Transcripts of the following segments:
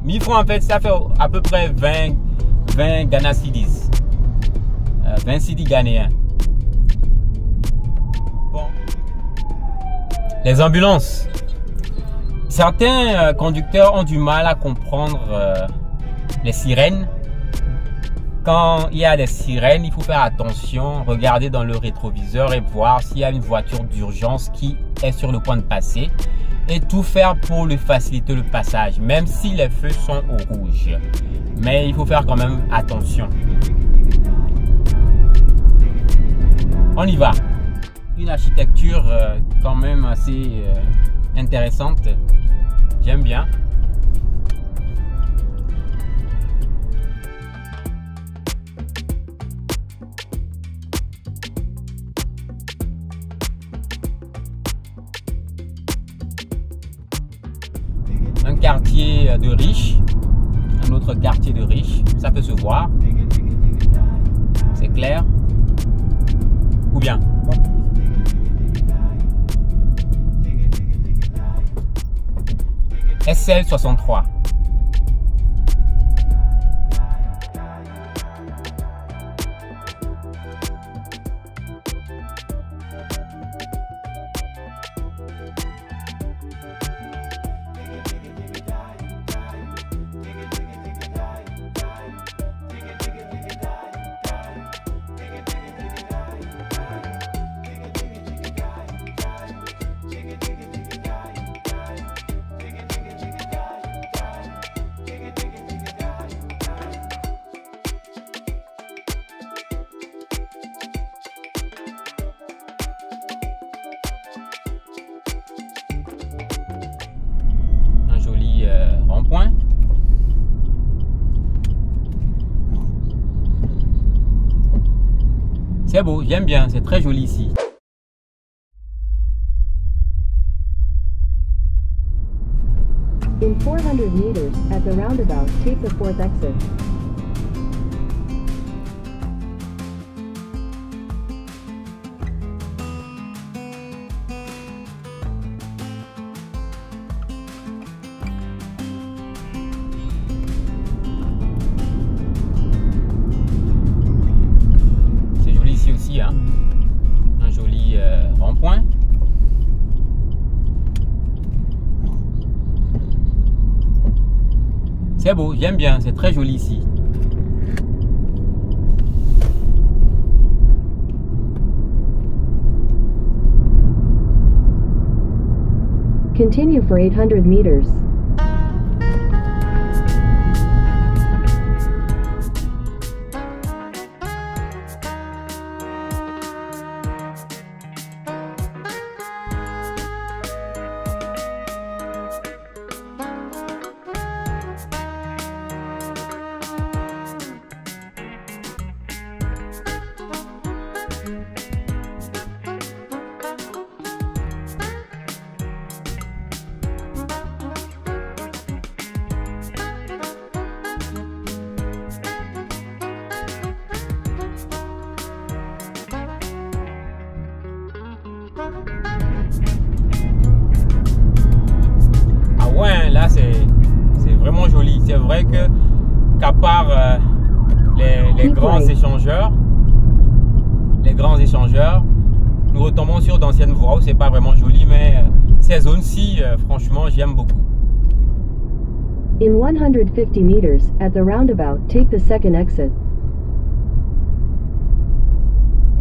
1000 francs en fait, ça fait à peu près 20 Ghana cedis. 20 cedis ghanéens. Bon. Les ambulances. Certains conducteurs ont du mal à comprendre les sirènes. Quand il y a des sirènes, il faut faire attention, regarder dans le rétroviseur et voir s'il y a une voiture d'urgence qui est sur le point de passer et tout faire pour lui faciliter le passage, même si les feux sont au rouge. Mais il faut faire quand même attention. On y va. Une architecture quand même assez intéressante. J'aime bien. Un quartier de riches, un autre quartier de riches, ça peut se voir, c'est clair, ou bien SL 63. Rond-point. C'est beau, j'aime bien, c'est très joli ici. In 400 meters, at the roundabout, take the fourth exit. Hein. Un joli rond-point. C'est beau, j'aime bien, c'est très joli ici. Continue for 800 meters. Ah ouais, là c'est vraiment joli. C'est vrai que qu'à part les grands échangeurs, nous retombons sur d'anciennes voies où c'est pas vraiment joli, mais ces zones-ci, franchement, j'aime beaucoup. In 150 meters, at the roundabout, take the second exit.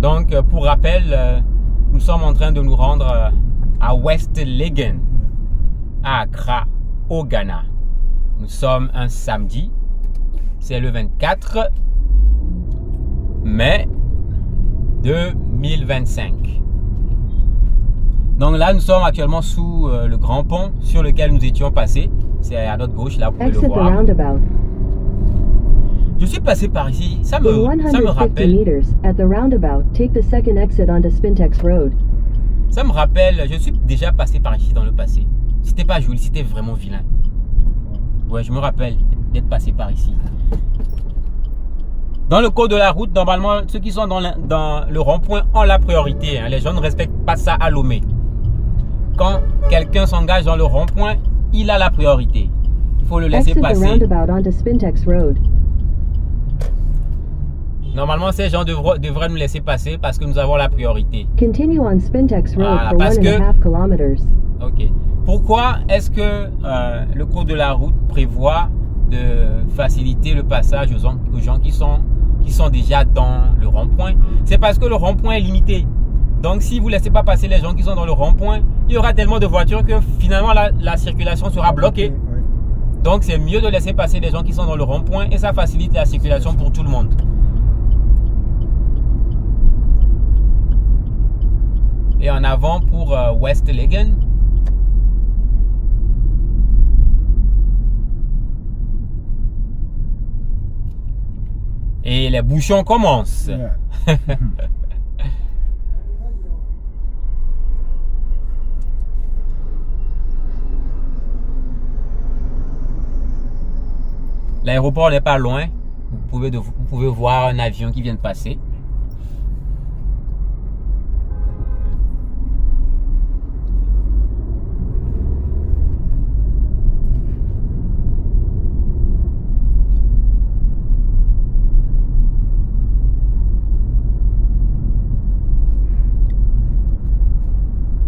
Donc, pour rappel, nous sommes en train de nous rendre à West Legon, à Accra, au Ghana. Nous sommes un samedi, c'est le 24 mai 2025. Donc là, nous sommes actuellement sous le grand pont sur lequel nous étions passés. C'est à notre gauche, là, vous pouvez le voir. Je suis passé par ici, ça me rappelle. Ça me rappelle, je suis déjà passé par ici dans le passé. C'était pas joli, c'était vraiment vilain. Ouais, je me rappelle d'être passé par ici. Dans le code de la route, normalement, ceux qui sont dans le rond-point ont la priorité. Hein. Les gens ne respectent pas ça à Lomé. Quand quelqu'un s'engage dans le rond-point, il a la priorité. Il faut le laisser Exit the passer. roundabout onto Spintex Road. Normalement, ces gens devraient nous laisser passer parce que nous avons la priorité. Continue on Spintex Road Voilà, for parce que- 1.5 kilometers. Ok. Pourquoi est-ce que le code de la route prévoit de faciliter le passage aux gens qui sont déjà dans le rond-point? C'est parce que le rond-point est limité. Donc, si vous ne laissez pas passer les gens qui sont dans le rond-point, il y aura tellement de voitures que finalement la circulation sera bloquée. Oui. Donc, c'est mieux de laisser passer les gens qui sont dans le rond-point et ça facilite la circulation pour tout le monde. Et en avant pour West Legan. Et les bouchons commencent. Yeah. L'aéroport n'est pas loin. Vous pouvez voir un avion qui vient de passer.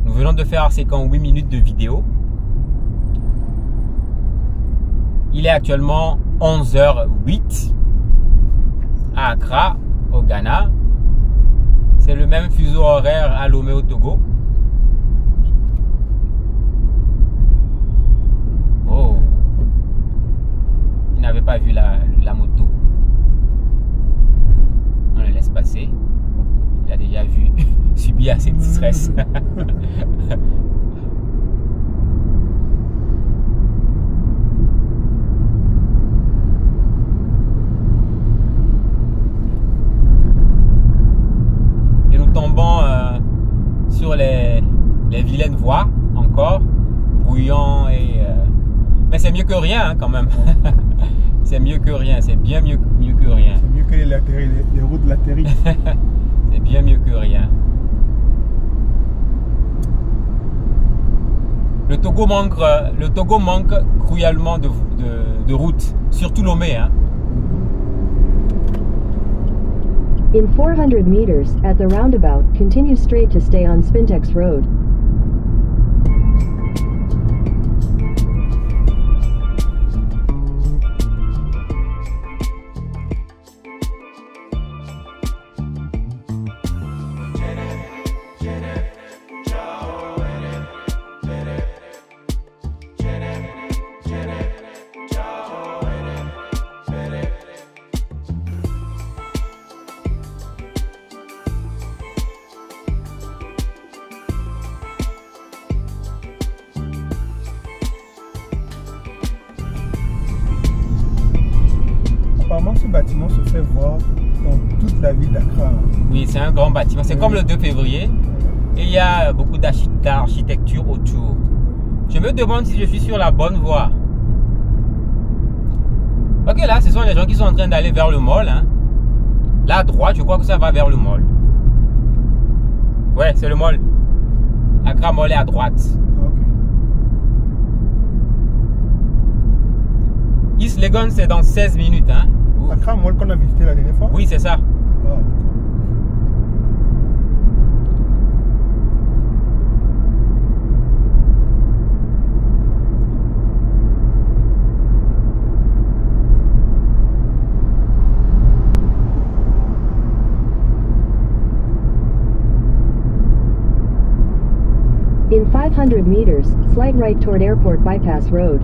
Nous venons de faire 58 minutes de vidéo. Il est actuellement 11h08 à Accra, au Ghana. C'est le même fuseau horaire à Lomé, au Togo. Oh, il n'avait pas vu la moto. On le laisse passer. Il a déjà vu, subi assez de stress. Et nous tombons sur les vilaines voies encore, bruyant et... Mais c'est mieux que rien hein, quand même. C'est mieux que rien, c'est bien mieux que rien. C'est mieux que les routes latérales. C'est bien mieux que rien. Le Togo manque cruellement de routes, surtout Lomé. Hein. In 400 meters, at the roundabout, continue straight to stay on Spintex Road. Apparemment, ce bâtiment se fait voir dans toute la ville d'Accra. Oui, c'est un grand bâtiment. C'est comme le 2 février. Et il y a beaucoup d'architecture autour. Je me demande si je suis sur la bonne voie. Ok, là, ce sont les gens qui sont en train d'aller vers le mall. Hein. Là, à droite, je crois que ça va vers le mall. Ouais, c'est le mall. Accra Mall est à droite. Ok. East Legon, c'est dans 16 minutes. Hein. Accra Mall qu'on a visité la dernière fois? Oui, c'est ça. Ah, d'accord. In 500 meters, slight right toward Airport Bypass Road.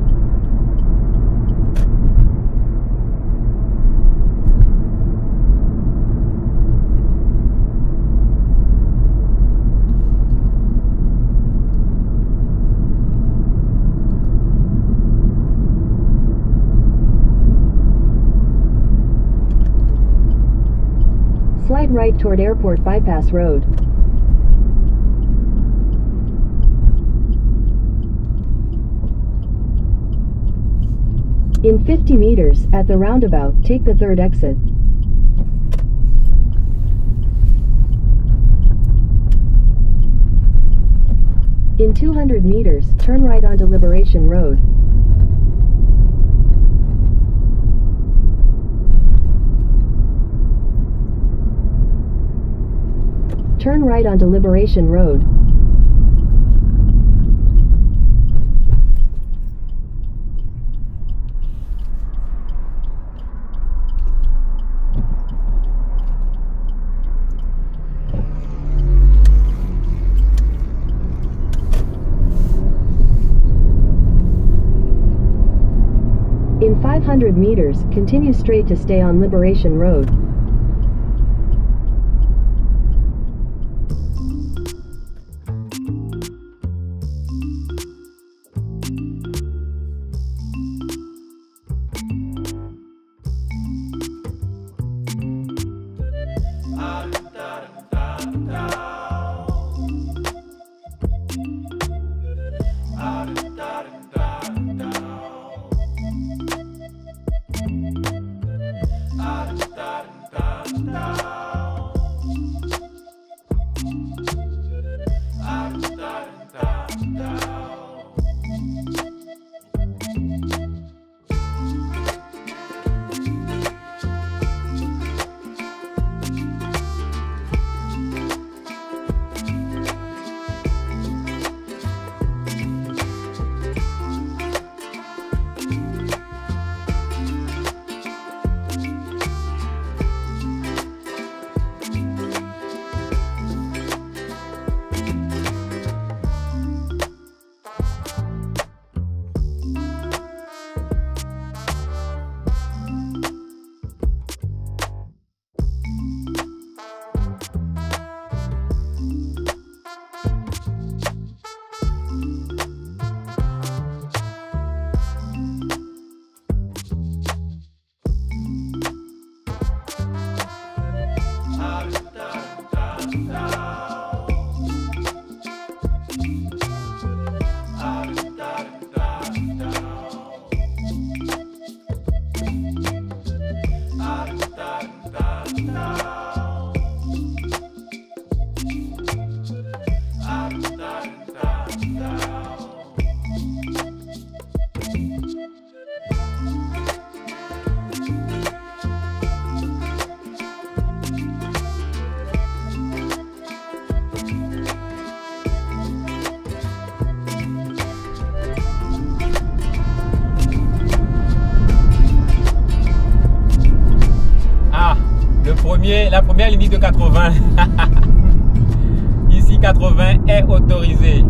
Slight right toward Airport Bypass Road. In 50 meters, at the roundabout, take the third exit. In 200 meters, turn right onto Liberation Road. turn right onto Liberation Road. In 500 meters, continue straight to stay on Liberation Road. La première limite de 80. Ici 80 est autorisé.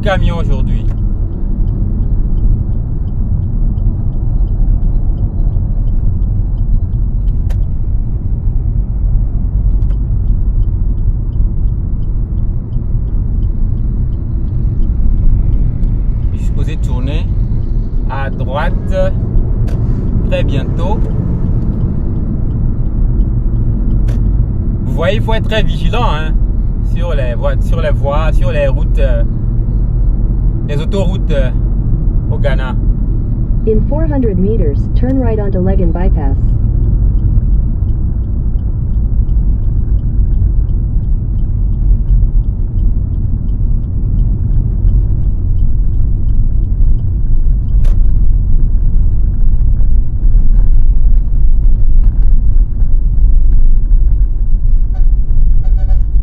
Camion aujourd'hui. Je suis supposé tourner à droite très bientôt. Vous voyez, il faut être très vigilant hein, sur les voies, sur les routes. Les autoroutes au Ghana. In 400 meters, turn right onto Legon Bypass.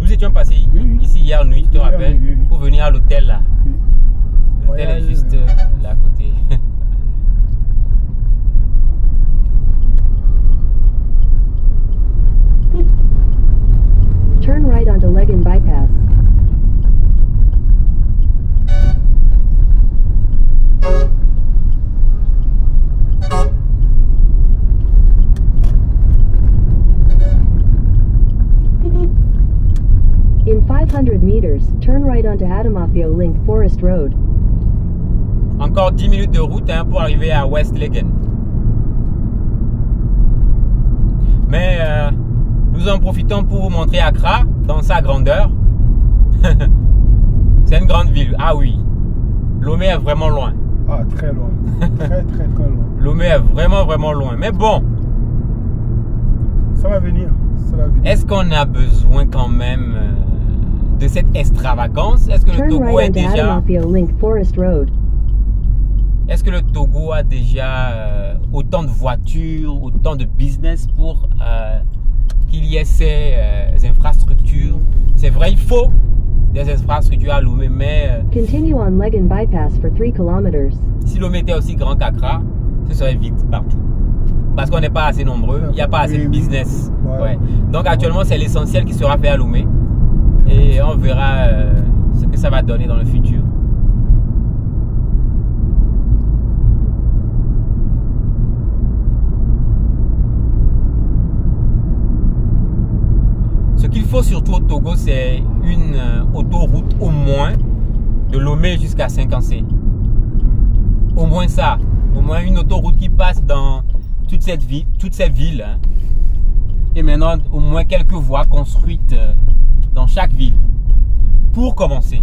Nous étions passés ici hier nuit, tu te rappelles, pour venir à l'hôtel là. L'hôtel est juste là à côté. Turn right onto Legon Bypass. In 500 meters, turn right onto Adamafio Link Forest Road. Encore 10 minutes de route hein, pour arriver à West Legon. Mais nous en profitons pour vous montrer Accra dans sa grandeur. C'est une grande ville. Ah oui. Lomé est vraiment loin. Ah, très loin. Très loin. Lomé est vraiment loin. Mais bon. Ça va venir. Est-ce qu'on a besoin quand même de cette extravagance? Est-ce que le Togo est déjà... Est-ce que le Togo a déjà autant de voitures, autant de business pour qu'il y ait ces infrastructures? C'est vrai, il faut des infrastructures à Lomé, mais Continue on Legan bypass for 3 kilometers. Si Lomé était aussi grand qu'Accra, ce serait vite partout. Parce qu'on n'est pas assez nombreux, il n'y a pas assez de business. Ouais. Donc actuellement, c'est l'essentiel qui sera fait à Lomé. Et on verra ce que ça va donner dans le futur. Ce qu'il faut surtout au Togo, c'est une autoroute au moins de Lomé jusqu'à Saint-Cancé. Au moins ça. Au moins une autoroute qui passe dans toutes ces villes. Hein. Et maintenant, au moins quelques voies construites dans chaque ville. Pour commencer.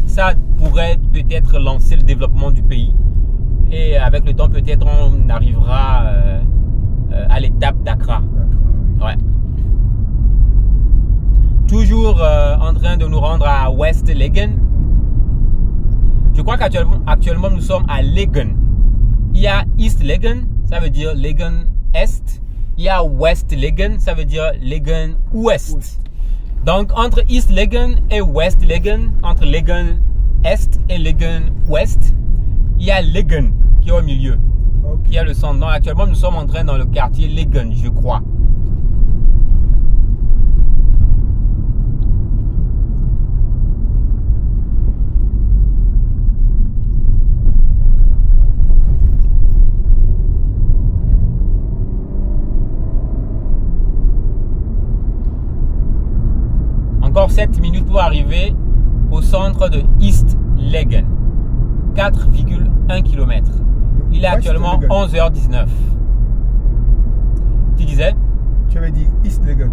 Ça pourrait peut-être lancer le développement du pays. Et avec le temps, peut-être on arrivera à l'étape d'Accra. Ouais. Toujours en train de nous rendre à West Legan. Je crois qu'actuellement nous sommes à Legan. Il y a East Legan, ça veut dire Legan Est. Il y a West Legan, ça veut dire Legan Ouest. Donc entre East Legan et West Legan, entre Legan Est et Legan Ouest, il y a Legan qui est au milieu, qui est le centre. Donc actuellement nous sommes en train dans le quartier Legan, je crois. Encore 7 minutes pour arriver au centre de East Legan. 4,1 km. Il est actuellement 11h19. Tu disais? Tu avais dit East Legan.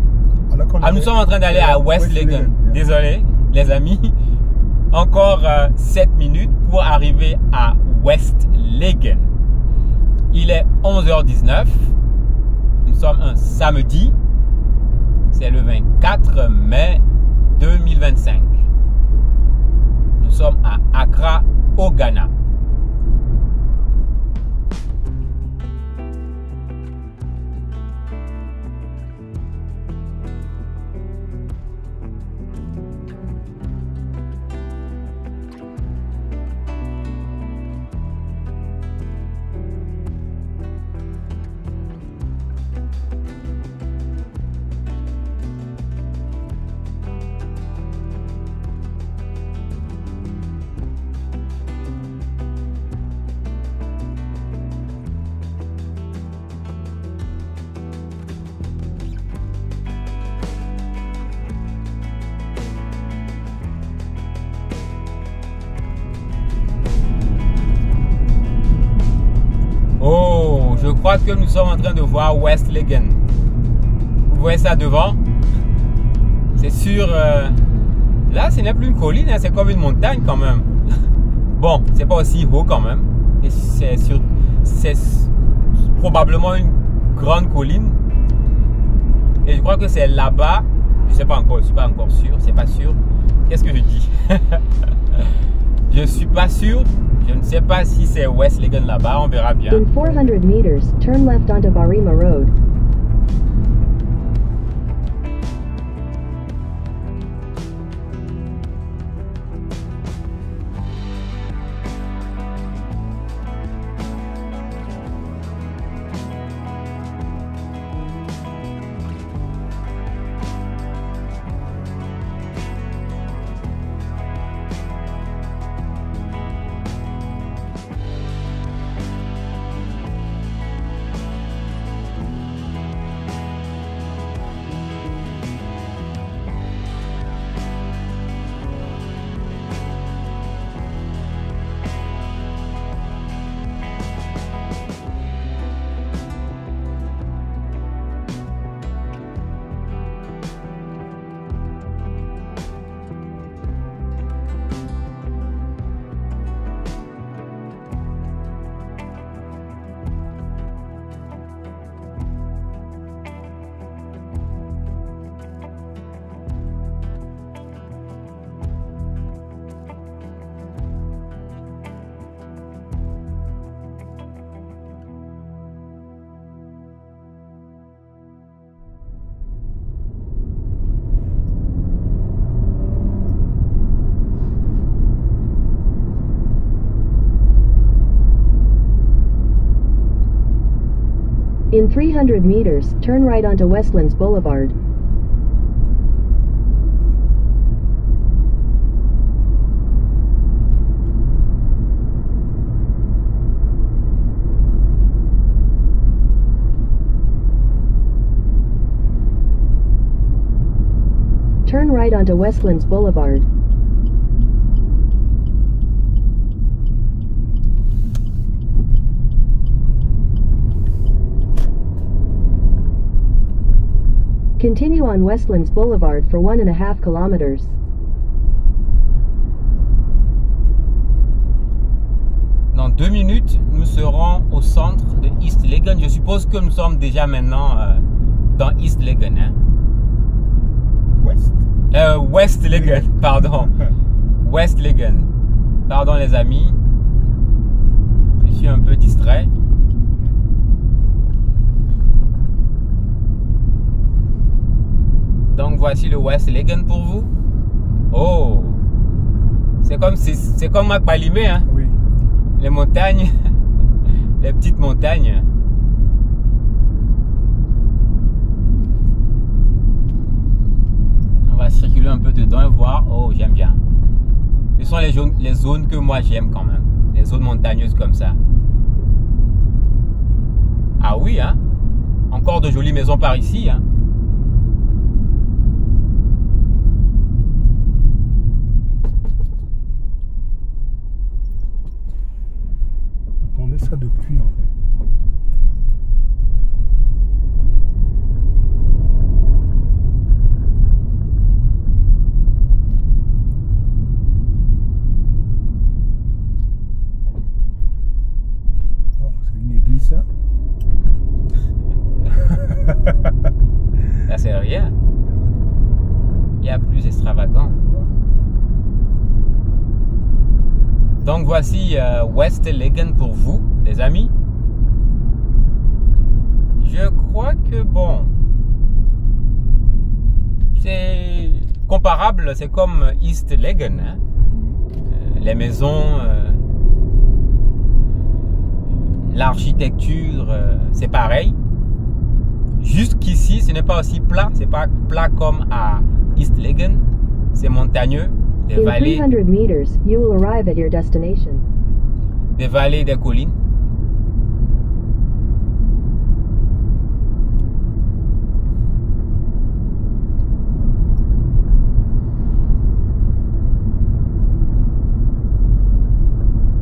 Nous sommes en train d'aller à West Legan. Désolé, les amis. Encore 7 minutes pour arriver à West Legan. Il est 11h19. Nous sommes un samedi. C'est le 24 mai 2025. Nous sommes à Accra, au Ghana. Je crois que nous sommes en train de voir West Legan. Vous voyez ça devant? C'est sûr. Là, ce n'est plus une colline, hein, c'est comme une montagne quand même. Bon, c'est pas aussi haut quand même. C'est probablement une grande colline. Et je crois que c'est là-bas. Je sais pas encore, je suis pas encore sûr. C'est pas sûr. Qu'est-ce que je dis? Je suis pas sûr. Je ne sais pas si c'est West Legan là-bas, on verra bien. In 400 meters, turn left onto Barima Road. In 300 meters, turn right onto Westlands Boulevard. Turn right onto Westlands Boulevard. Continue on Westlands Boulevard for 1.5 kilometers. Dans 2 minutes, nous serons au centre de East Legon. Je suppose que nous sommes déjà maintenant dans East Legon. Hein? West Legon, pardon. West Legon. Pardon les amis. Je suis un peu distrait. Donc voici le West Legon pour vous. Oh, c'est comme Makbalimé, hein. Oui. Les montagnes, les petites montagnes. On va circuler un peu dedans et voir. Oh, j'aime bien. Ce sont les zones que moi j'aime quand même. Les zones montagneuses comme ça. Ah oui, hein. Encore de jolies maisons par ici, hein. Ça depuis en fait. Oh, c'est une église ça. Ça c'est rien. Il y a plus extravagant. Donc voici West Legon pour vous, les amis. Je crois que bon, c'est comparable, c'est comme East Legon. Hein? Les maisons, l'architecture, c'est pareil. Jusqu'ici, ce n'est pas aussi plat, c'est pas plat comme à East Legon, c'est montagneux. Des In vallées, 300 meters, you will arrive at your destination. des vallées, des collines.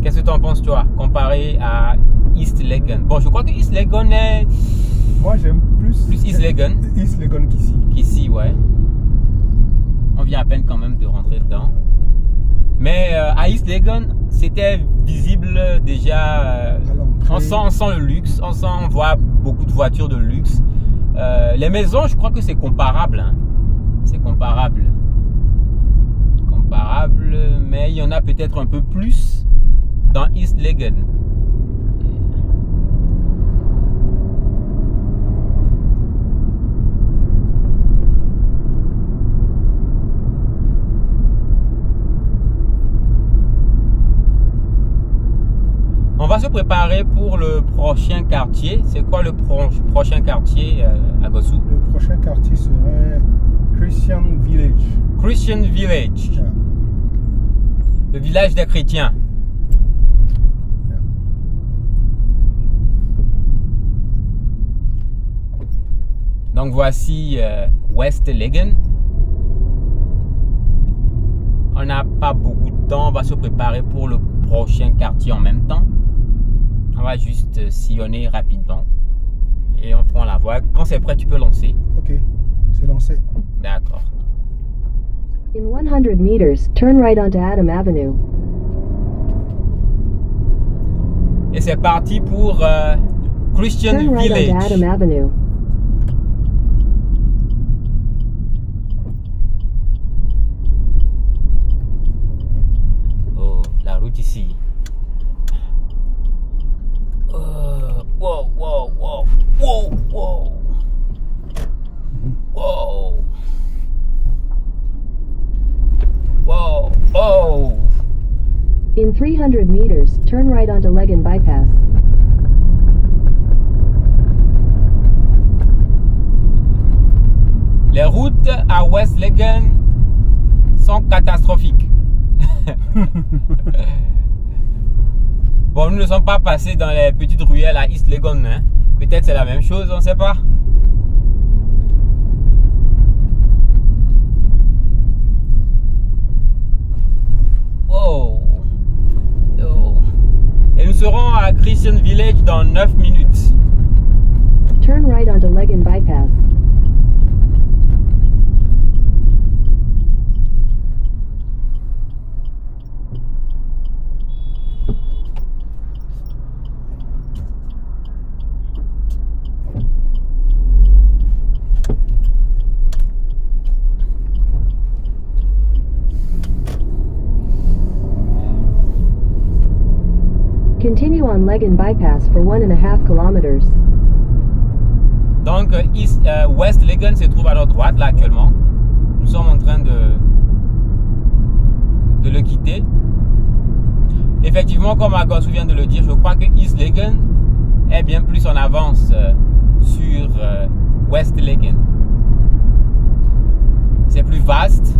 Qu'est-ce que tu en penses, toi, comparé à East Legon? Bon, je crois que East Legon est Moi j'aime plus East Legon East Legon qu'ici. qu'ici, ouais. On vient à peine quand même de rentrer dedans. Mais à East Legon, c'était visible déjà. On sent le luxe, on voit beaucoup de voitures de luxe. Les maisons, je crois que c'est comparable. Hein. C'est comparable. Comparable, mais il y en a peut-être un peu plus dans East Legon. On va se préparer pour le prochain quartier. C'est quoi le prochain quartier à Gossou? Le prochain quartier serait Christian Village. Christian Village. Yeah. Le village des chrétiens. Yeah. Donc voici West Legon. On n'a pas beaucoup de temps. On va se préparer pour le prochain quartier en même temps. On va juste sillonner rapidement et on prend la voie. Quand c'est prêt, tu peux lancer. Ok, c'est lancé. D'accord. In 100 meters, turn right onto Adam Avenue. Et c'est parti pour Christian Turn right Village. onto Adam Avenue. Oh, la route ici. Wow, wow, wow, wow, wow. Wow. Wow, oh. In 300 meters, turn right onto Legon Bypass. routes à Westleggen sont catastrophiques. Bon, nous ne sommes pas passés dans les petites ruelles à East Legon, hein. Peut-être c'est la même chose, on ne sait pas. Oh. Oh. Et nous serons à Christian Village dans 9 minutes. Turn right onto Legon Bypass. Continue on Legon Bypass for 1.5 kilometers. Donc, Westleggen se trouve à notre droite, là, actuellement. Nous sommes en train de le quitter. Effectivement, comme Agos vient de le dire, je crois que Eastleggen est bien plus en avance sur Westleggen. C'est plus vaste.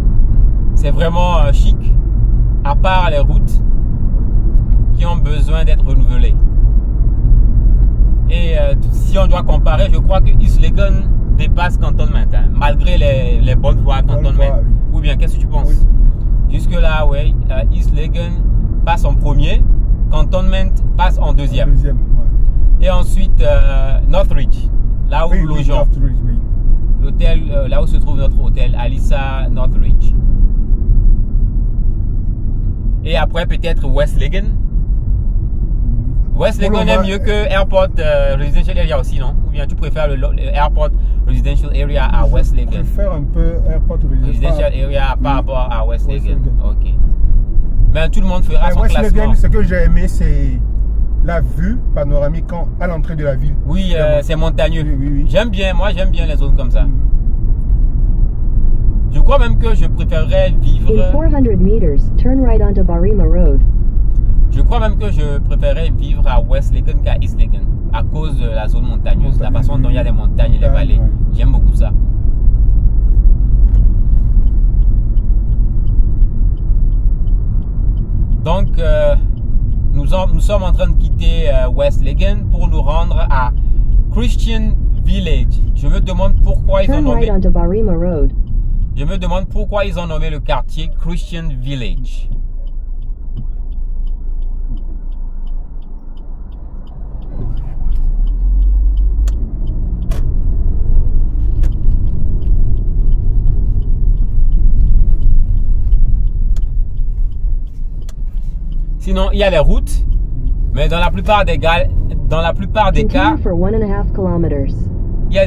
C'est vraiment chic. À part les routes qui ont besoin d'être renouvelées. Et si on doit comparer, je crois que Eastleggen dépasse Cantonment, hein, malgré les bonnes voies Cantonment. Oui. Ou bien, qu'est-ce que tu penses? Oui. Jusque là, oui, Eastleggen passe en premier, Cantonment passe en deuxième. Ouais. Et ensuite, Northridge, là où nous logeons. Oui. L'hôtel, là où se trouve notre hôtel, Alissa Northridge. Et après, peut-être Westleggen. Westleggen est mieux que Airport Residential Area aussi, non? Ou bien tu préfères le Airport Residential Area à Westleggen? Je préfère un peu Airport Residential Area par rapport à Westleggen. Ok. Mais tout le monde fera son classement. Westleggen, ce que j'ai aimé, c'est la vue panoramique à l'entrée de la ville. Oui, c'est montagneux. Oui. J'aime bien, moi j'aime bien les zones comme ça. Je crois même que je préférerais vivre... In 400 meters, turn right onto Barima Road. Je crois même que je préférerais vivre à Westleggen qu'à Eastleggen à cause de la zone montagneuse, la façon dont il y a les montagnes et les vallées. Ouais. J'aime beaucoup ça. Donc, nous sommes en train de quitter Westleggen pour nous rendre à Christian Village. Je me demande pourquoi ils ont nommé... Je me demande pourquoi ils ont nommé le quartier Christian Village. Sinon, il y a les routes, mais dans la plupart des cas, il y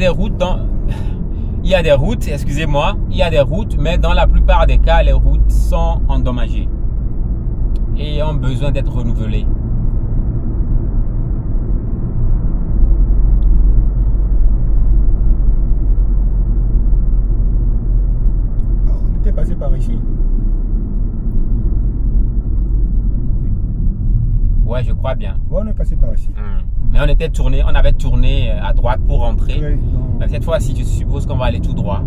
a des routes excusez-moi, il y a des routes, mais dans la plupart des cas, les routes sont endommagées et ont besoin d'être renouvelées. On était passé par ici. Ouais, je crois bien. Ouais, on est passé par ici. Mais on avait tourné à droite pour rentrer. Oui, cette fois-ci, je suppose qu'on va aller tout droit.